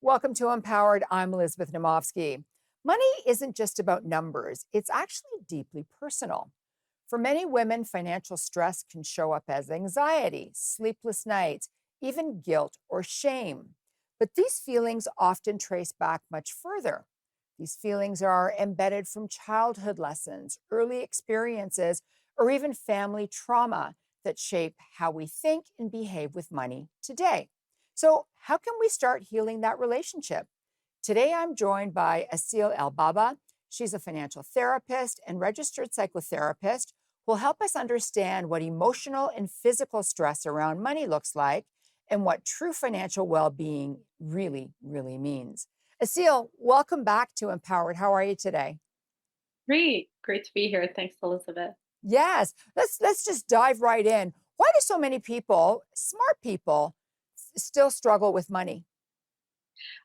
Welcome to Empowered. I'm Elizabeth Naumovski. Money isn't just about numbers, it's actually deeply personal. For many women, financial stress can show up as anxiety, sleepless nights, even guilt or shame. But these feelings often trace back much further. These feelings are embedded from childhood lessons, early experiences, or even family trauma that shape how we think and behave with money today. So, how can we start healing that relationship? Today, I'm joined by Aseel Elbaba. She's a financial therapist and registered psychotherapist who will help us understand what emotional and physical stress around money looks like and what true financial well being really means. Aseel, welcome back to Empowered. How are you today? Great. Great to be here. Thanks, Elizabeth. Yes, let's just dive right in. Why do so many people, smart people, still struggle with money?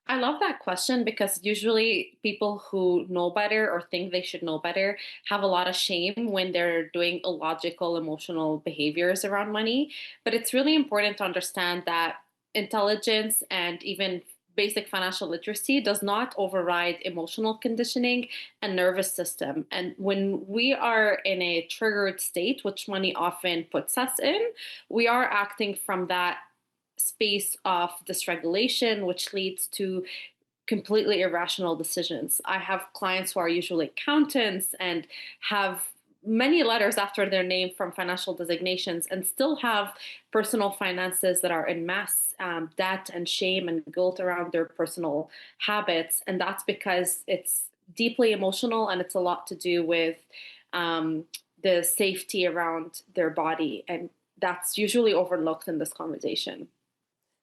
I love that question because usually people who know better or think they should know better have a lot of shame when they're doing illogical emotional behaviors around money. But it's really important to understand that intelligence and even basic financial literacy does not override emotional conditioning and nervous system. And when we are in a triggered state, which money often puts us in, we are acting from that space of dysregulation, which leads to completely irrational decisions. I have clients who are usually accountants and have many letters after their name from financial designations and still have personal finances that are in mass debt and shame and guilt around their personal habits. And that's because it's deeply emotional and it's a lot to do with um, the safety around their body. And that's usually overlooked in this conversation.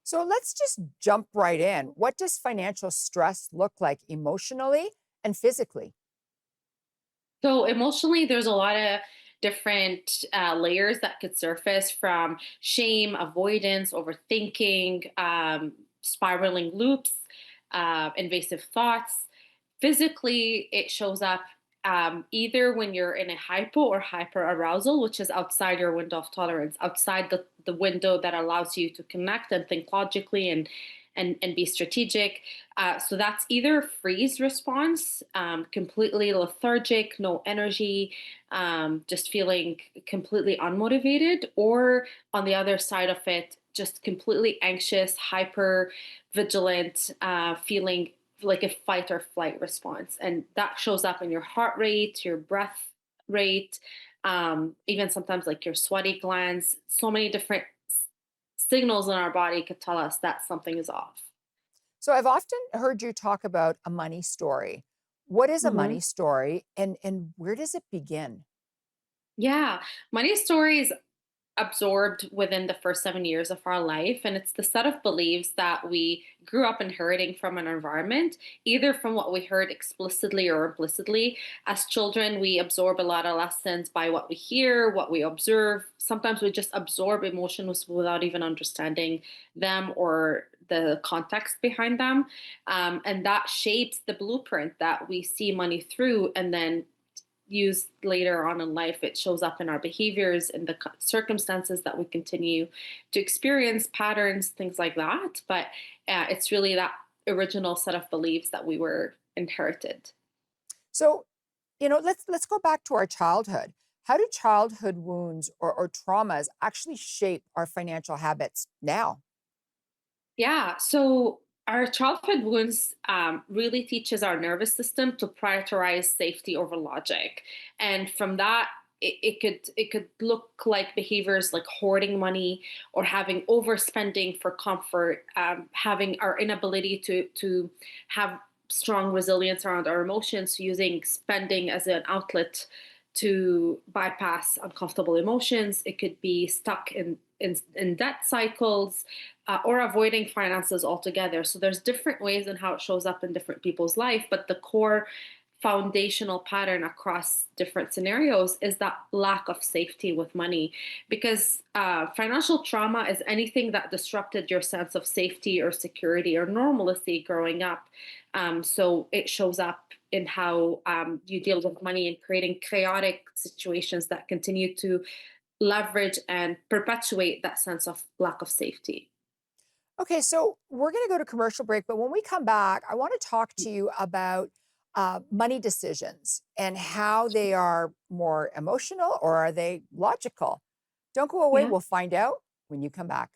So let's just jump right in. What does financial stress look like emotionally and physically? So emotionally, there's a lot of different layers that could surface from shame, avoidance, overthinking, spiraling loops, invasive thoughts. Physically, it shows up either when you're in a hypo or hyper arousal, which is outside your window of tolerance, outside the window that allows you to connect and think logically and be strategic. So that's either freeze response, completely lethargic, no energy, just feeling completely unmotivated, or on the other side of it, just completely anxious, hyper vigilant, feeling like a fight or flight response. And that shows up in your heart rate, your breath rate, even sometimes like your sweaty glands. So many different signals in our body could tell us that something is off. So I've often heard you talk about a money story. What is a Mhm. money story and where does it begin? Yeah, money stories absorbed within the first 7 years of our life. And it's the set of beliefs that we grew up inheriting from an environment, either from what we heard explicitly or implicitly. As children, we absorb a lot of lessons by what we hear, what we observe. Sometimes we just absorb emotions without even understanding them or the context behind them. And that shapes the blueprint that we see money through and then used later on in life. It shows up in our behaviors and the circumstances that we continue to experience, patterns, things like that. But it's really that original set of beliefs that we were inherited. So, let's go back to our childhood. How do childhood wounds or traumas actually shape our financial habits now? Yeah. So our childhood wounds really teaches our nervous system to prioritize safety over logic, and from that, it could look like behaviors like hoarding money or having overspending for comfort, having our inability to have strong resilience around our emotions, using spending as an outlet to bypass uncomfortable emotions. It could be stuck in debt cycles or avoiding finances altogether. So there's different ways in how it shows up in different people's life, but the core foundational pattern across different scenarios is that lack of safety with money, because financial trauma is anything that disrupted your sense of safety or security or normalcy growing up. So it shows up in how you deal with money and creating chaotic situations that continue to leverage and perpetuate that sense of lack of safety. Okay, so we're going to go to commercial break, but when we come back, I want to talk to you about money decisions and how they are more emotional or are they logical. Don't go away. Yeah. We'll find out when you come back.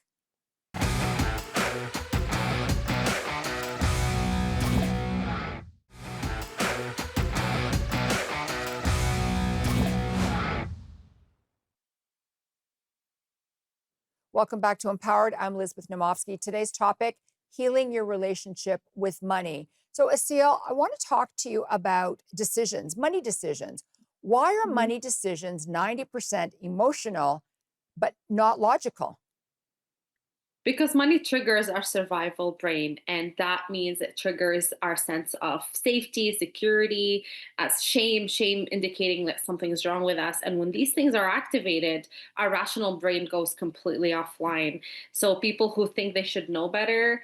Welcome back to Empowered. I'm Elizabeth Naumovski. Today's topic, healing your relationship with money. So, Aseel, I want to talk to you about decisions, money decisions. Why are Mhm. money decisions 90% emotional, but not logical? Because money triggers our survival brain, and that means it triggers our sense of safety, security, as shame indicating that something is wrong with us. And when these things are activated, our rational brain goes completely offline. So people who think they should know better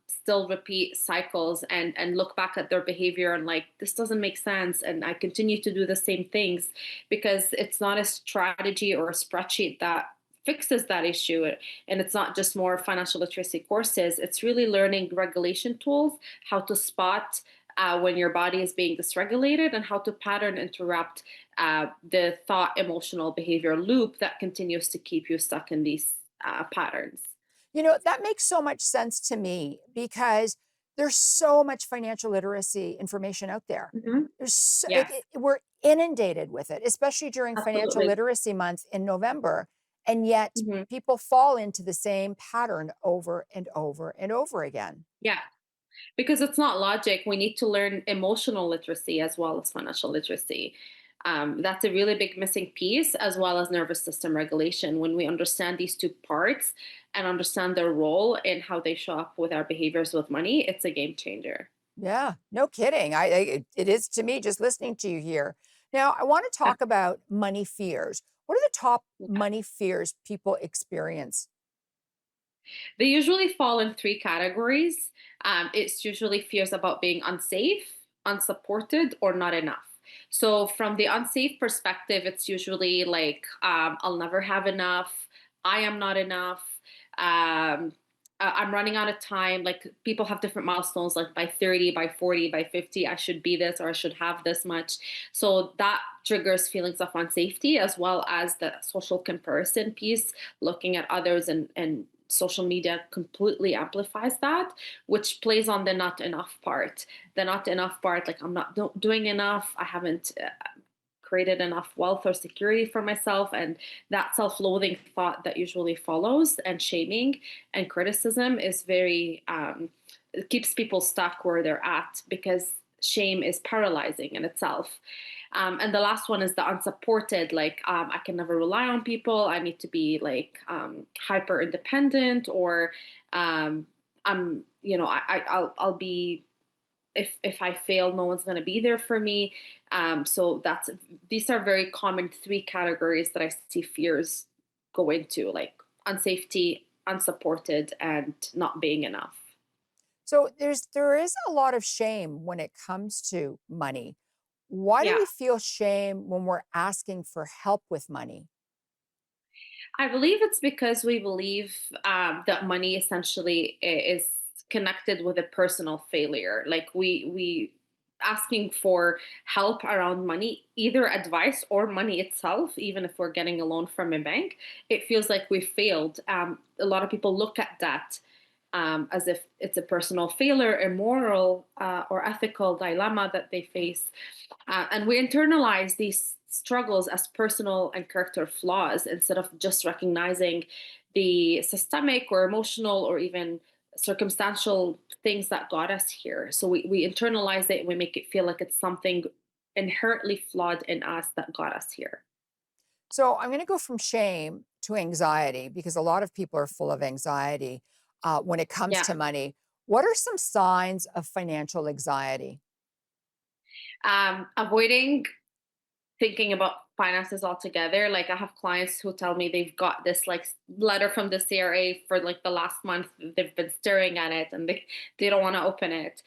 still repeat cycles and look back at their behavior and like, this doesn't make sense. And I continue to do the same things because it's not a strategy or a spreadsheet that fixes that issue. And it's not just more financial literacy courses, it's really learning regulation tools, how to spot when your body is being dysregulated, and how to pattern interrupt the thought emotional behavior loop that continues to keep you stuck in these patterns. You know, that makes so much sense to me because there's so much financial literacy information out there. Hmm. Yes, We're inundated with it, especially during financial absolutely. literacy month in November. And yet Hmm. people fall into the same pattern over and over and over again. Yeah. Because it's not logic. We need to learn emotional literacy as well as financial literacy. That's a really big missing piece, as well as nervous system regulation. When we understand these two parts and understand their role in how they show up with our behaviors with money, it's a game changer. Yeah, no kidding. It is to me just listening to you here. Now, I want to Yeah. talk about money fears. What are the top Yeah. money fears people experience? They usually fall in three categories. It's usually fears about being unsafe, unsupported, or not enough. So, from the unsafe perspective, it's usually like, I'll never have enough, I am not enough, I'm running out of time. Like, people have different milestones, like by 30, by 40, by 50, I should be this or I should have this much. So, that triggers feelings of unsafety, as well as the social comparison piece, looking at others, and social media completely amplifies that, which plays on the not enough part. The not enough part, like, I'm not doing enough, I haven't created enough wealth or security for myself, and that self-loathing thought that usually follows, and shaming and criticism is very it keeps people stuck where they're at, because shame is paralyzing in itself. And the last one is the unsupported, like, I can never rely on people, I need to be like hyper independent, or um, I'll be, if I fail, no one's going to be there for me. So that's these are very common three categories that I see fears go into, like unsafety, unsupported, and not being enough. So there is a lot of shame when it comes to money. Why do Yeah. we feel shame when we're asking for help with money? I believe it's because we believe that money essentially is connected with a personal failure. Like, we asking for help around money, either advice or money itself, even if we're getting a loan from a bank, it feels like we failed. A lot of people look at that as if it's a personal failure, a moral or ethical dilemma that they face. And we internalize these struggles as personal and character flaws, instead of just recognizing the systemic or emotional or even circumstantial things that got us here. So we internalize it and we make it feel like it's something inherently flawed in us that got us here. So I'm going to go from shame to anxiety because a lot of people are full of anxiety when it comes Yeah. to money. What are some signs of financial anxiety? Avoiding thinking about finances altogether. Like, I have clients who tell me they've got this like letter from the CRA for like the last month. They've been staring at it and they don't want to open it,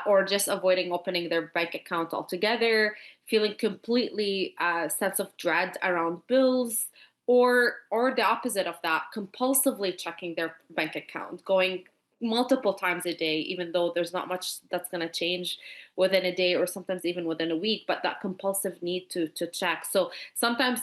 or just avoiding opening their bank account altogether. Feeling completely sense of dread around bills, or the opposite of that, compulsively checking their bank account, going multiple times a day, even though there's not much that's going to change within a day or sometimes even within a week, but that compulsive need to check. So sometimes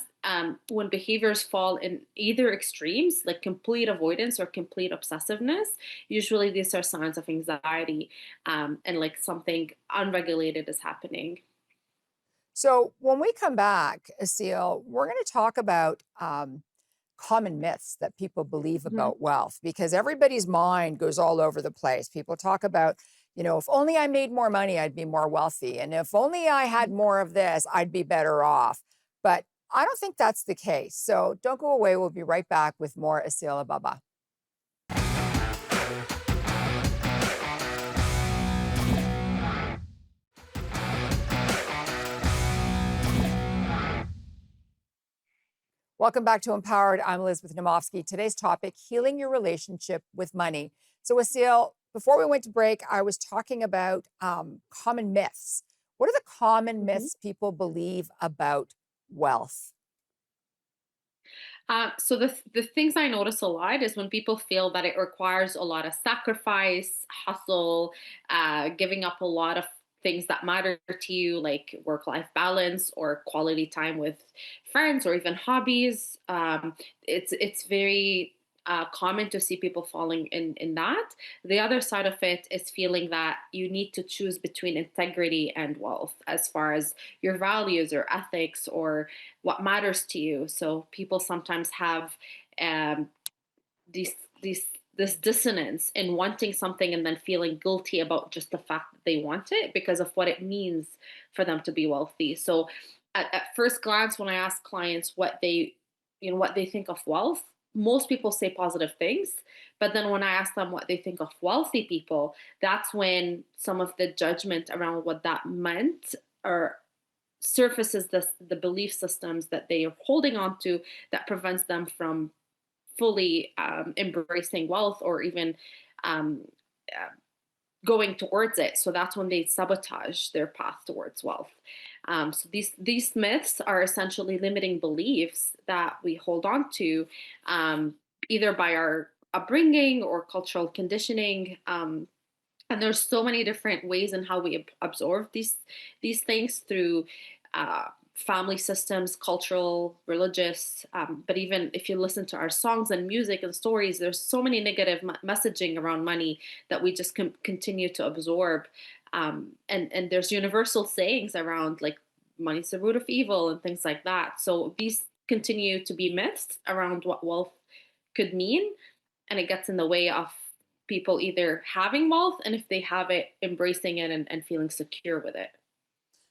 when behaviors fall in either extremes, like complete avoidance or complete obsessiveness, usually these are signs of anxiety, and like something unregulated is happening. So when we come back, Aseel, we're going to talk about common myths that people believe Mhm. about wealth because everybody's mind goes all over the place. People talk about, if only I made more money, I'd be more wealthy. And if only I had more of this, I'd be better off. But I don't think that's the case. So don't go away. We'll be right back with more Aseel Elbaba. Welcome back to Empowered. I'm Elizabeth Naumovski. Today's topic, healing your relationship with money. So, Aseel, before we went to break, I was talking about common myths. What are the common Mhm. myths people believe about wealth? So the things I notice a lot is when people feel that it requires a lot of sacrifice, hustle, giving up a lot of things that matter to you, like work-life balance or quality time with friends or even hobbies. It's very common to see people falling in that. The other side of it is feeling that you need to choose between integrity and wealth, as far as your values or ethics or what matters to you. So people sometimes have um, these these this dissonance in wanting something and then feeling guilty about just the fact that they want it because of what it means for them to be wealthy. So at first glance, when I ask clients what they think of wealth, most people say positive things. But then when I ask them what they think of wealthy people, that's when some of the judgment around what that meant or surfaces the belief systems that they are holding on to that prevents them from fully embracing wealth or even um, uh, going towards it. So that's when they sabotage their path towards wealth. So these myths are essentially limiting beliefs that we hold on to, either by our upbringing or cultural conditioning. And there's so many different ways in how we absorb these things through family systems, cultural, religious, but even if you listen to our songs and music and stories, there's so many negative messaging around money that we just continue to absorb. And there's universal sayings around like money's the root of evil and things like that. So these continue to be myths around what wealth could mean, and it gets in the way of people either having wealth, and if they have it, embracing it and feeling secure with it.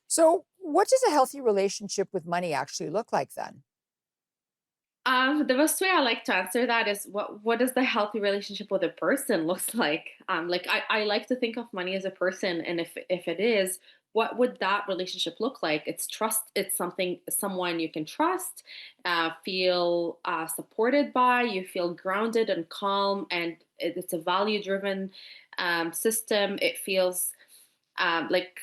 So, what does a healthy relationship with money actually look like then? The best way I like to answer that is what does the healthy relationship with a person looks like? Like I like to think of money as a person, and if it is, what would that relationship look like? It's trust. It's someone you can trust, feel supported by. You feel grounded and calm, and it's a value driven system. It feels like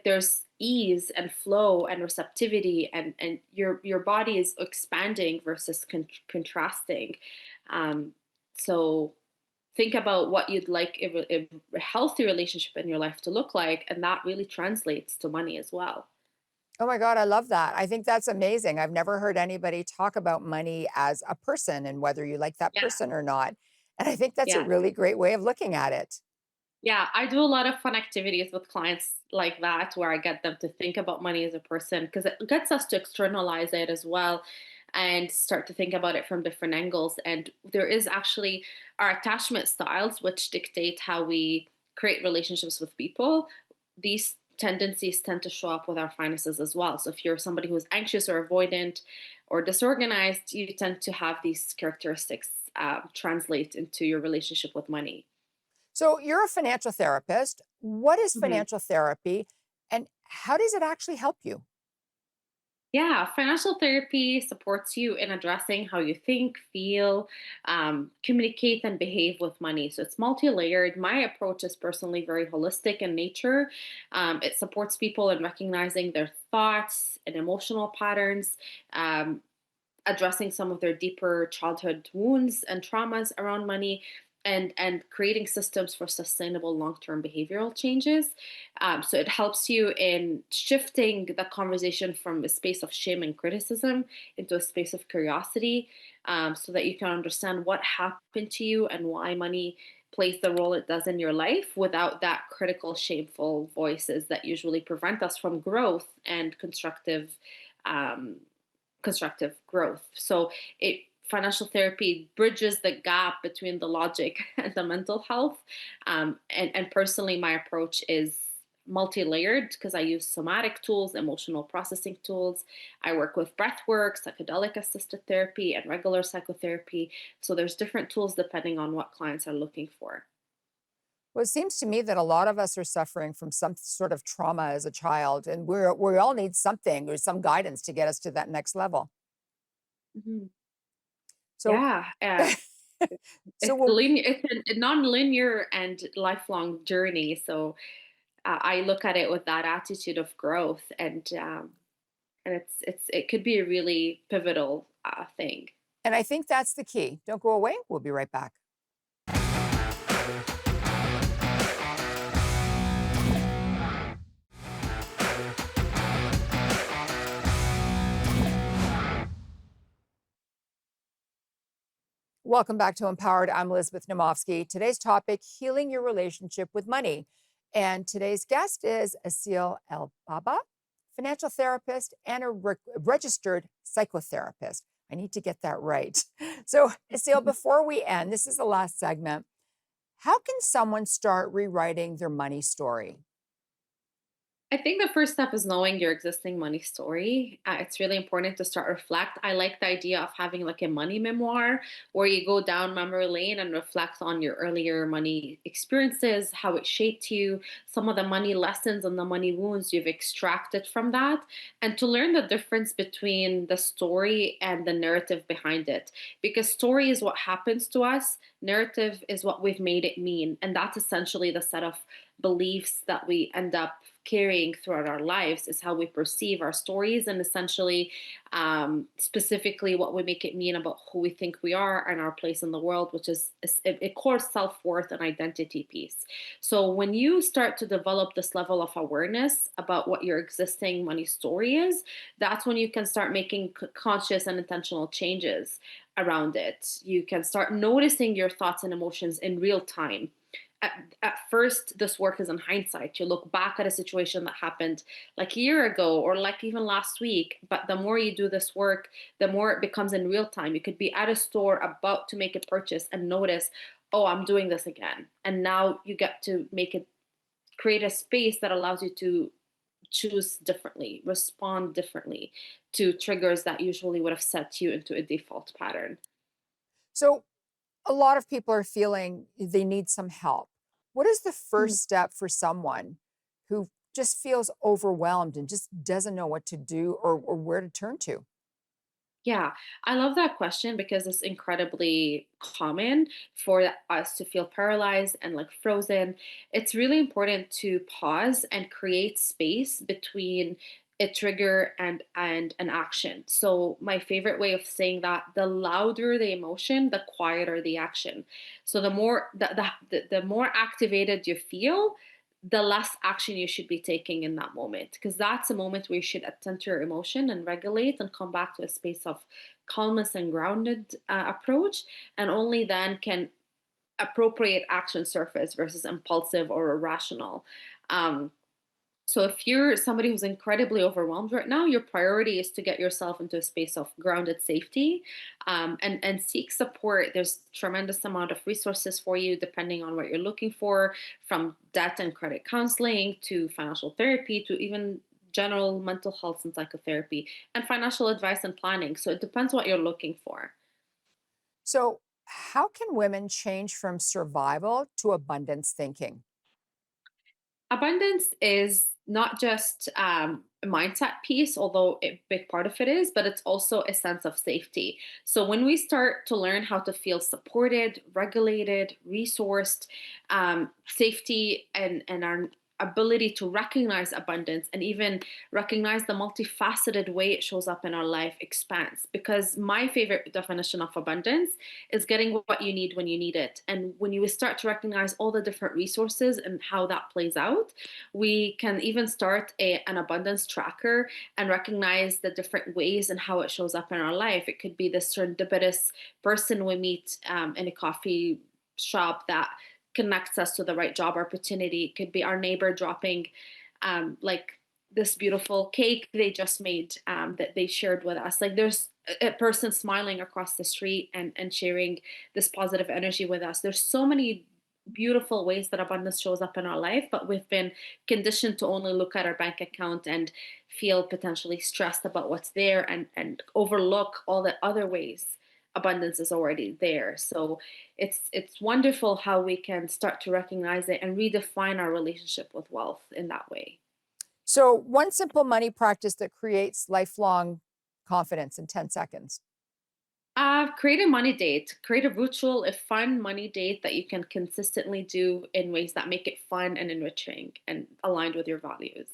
there's ease and flow and receptivity, and your body is expanding versus contrasting. So think about what you'd like if a healthy relationship in your life to look like, and that really translates to money as well. Oh my God, I love that. I think that's amazing. I've never heard anybody talk about money as a person and whether you like that Yeah. person or not. And I think that's a Yeah. really great way of looking at it. Yeah, I do a lot of fun activities with clients like that where I get them to think about money as a person because it gets us to externalize it as well and start to think about it from different angles. And there is actually our attachment styles, which dictate how we create relationships with people. These tendencies tend to show up with our finances as well. So if you're somebody who's anxious or avoidant or disorganized, you tend to have these characteristics translate into your relationship with money. So, you're a financial therapist. What is Mhm. financial therapy and how does it actually help you? Yeah, financial therapy supports you in addressing how you think, feel, communicate, and behave with money. So it's multi layered. My approach is personally very holistic in nature. It supports people in recognizing their thoughts and emotional patterns. Um, addressing some of their deeper childhood wounds and traumas around money, and creating systems for sustainable long-term behavioral changes. So it helps you in shifting the conversation from a space of shame and criticism into a space of curiosity, so that you can understand what happened to you and why money plays the role it does in your life without that critical, shameful voices that usually prevent us from growth and um, constructive growth. So it financial therapy bridges the gap between the logic and the mental health. And personally, my approach is multi-layered because I use somatic tools, emotional processing tools. I work with breath work, psychedelic assisted therapy, and regular psychotherapy. So there's different tools depending on what clients are looking for. Well, it seems to me that a lot of us are suffering from some sort of trauma as a child, and we all need something or some guidance to get us to that next level. Mhm. So, Yeah, so when it's a non-linear and lifelong journey. So I look at it with that attitude of growth, and it could be a really pivotal thing. and I think that's the key. Don't go away. We'll be right back. Welcome back to Empowered. I'm Elizabeth Naumovski. Today's topic, healing your relationship with money. And today's guest is Aseel Elbaba, financial therapist and a registered psychotherapist. I need to get that right. So, Aseel, before we end, this is the last segment. How can someone start rewriting their money story? I think the first step is knowing your existing money story. It's really important to start reflect. I like the idea of having like a money memoir where you go down memory lane and reflect on your earlier money experiences, how it shaped you, some of the money lessons and the money wounds you've extracted from that, and to learn the difference between the story and the narrative behind it. Because story is what happens to us, narrative is what we've made it mean, and that's essentially the set of beliefs that we end up carrying throughout our lives is how we perceive our stories, and essentially specifically what we make it mean about who we think we are and our place in the world, which is a core self-worth and identity piece. So when you start to develop this level of awareness about what your existing money story is, that's when you can start making conscious and intentional changes around it. You can start noticing your thoughts and emotions in real time. At first, this work is in hindsight. You look back at a situation that happened like a year ago or like even last week. But the more you do this work, the more it becomes in real time. You could be at a store about to make a purchase and notice, oh, I'm doing this again. And now you get to create a space that allows you to choose differently, respond differently to triggers that usually would have set you into a default pattern. So, a lot of people are feeling they need some help. What is the first step for someone who just feels overwhelmed and just doesn't know what to do or where to turn to? Yeah, I love that question because it's incredibly common for us to feel paralyzed and like frozen. It's really important to pause and create space between a trigger and an action. So my favorite way of saying that, the louder the emotion, the quieter the action. So the more activated you feel, the less action you should be taking in that moment, because that's a moment where you should attend to your emotion and regulate and come back to a space of calmness and grounded approach, and only then can appropriate action surface versus impulsive or irrational. Um, so if you're somebody who's incredibly overwhelmed right now, your priority is to get yourself into a space of grounded safety, and seek support. There's tremendous amount of resources for you depending on what you're looking for, from debt and credit counseling to financial therapy to even general mental health and psychotherapy and financial advice and planning. So it depends what you're looking for. So, how can women change from survival to abundance thinking? Abundance is not just a mindset piece, although a big part of it is, but it's also a sense of safety. So when we start to learn how to feel supported, regulated, resourced, safety and our ability to recognize abundance and even recognize the multifaceted way it shows up in our life expands. Because my favorite definition of abundance is getting what you need when you need it. And when you start to recognize all the different resources and how that plays out, we can even start an abundance tracker and recognize the different ways and how it shows up in our life. It could be the serendipitous person we meet in a coffee shop that connects us to the right job opportunity. It could be our neighbor dropping like this beautiful cake they just made that they shared with us. Like there's a person smiling across the street and sharing this positive energy with us. There's so many beautiful ways that abundance shows up in our life, but we've been conditioned to only look at our bank account and feel potentially stressed about what's there and overlook all the other ways abundance is already there. So it's wonderful how we can start to recognize it and redefine our relationship with wealth in that way. So, one simple money practice that creates lifelong confidence in 10 seconds. Create a money date. Create a ritual, a fun money date that you can consistently do in ways that make it fun and enriching and aligned with your values.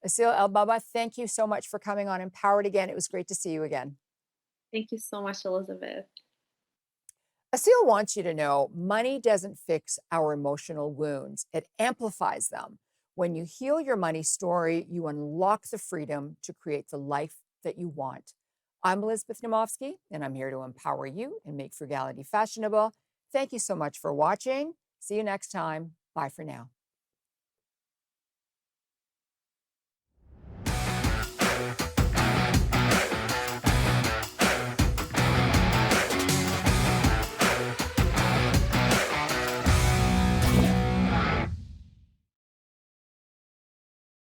Aseel Elbaba, thank you so much for coming on Empowered again. It was great to see you again. Thank you so much, Elizabeth. Aseel wants you to know money doesn't fix our emotional wounds, it amplifies them. When you heal your money story, you unlock the freedom to create the life that you want. I'm Elizabeth Naumovski, and I'm here to empower you and make frugality fashionable. Thank you so much for watching. See you next time. Bye for now.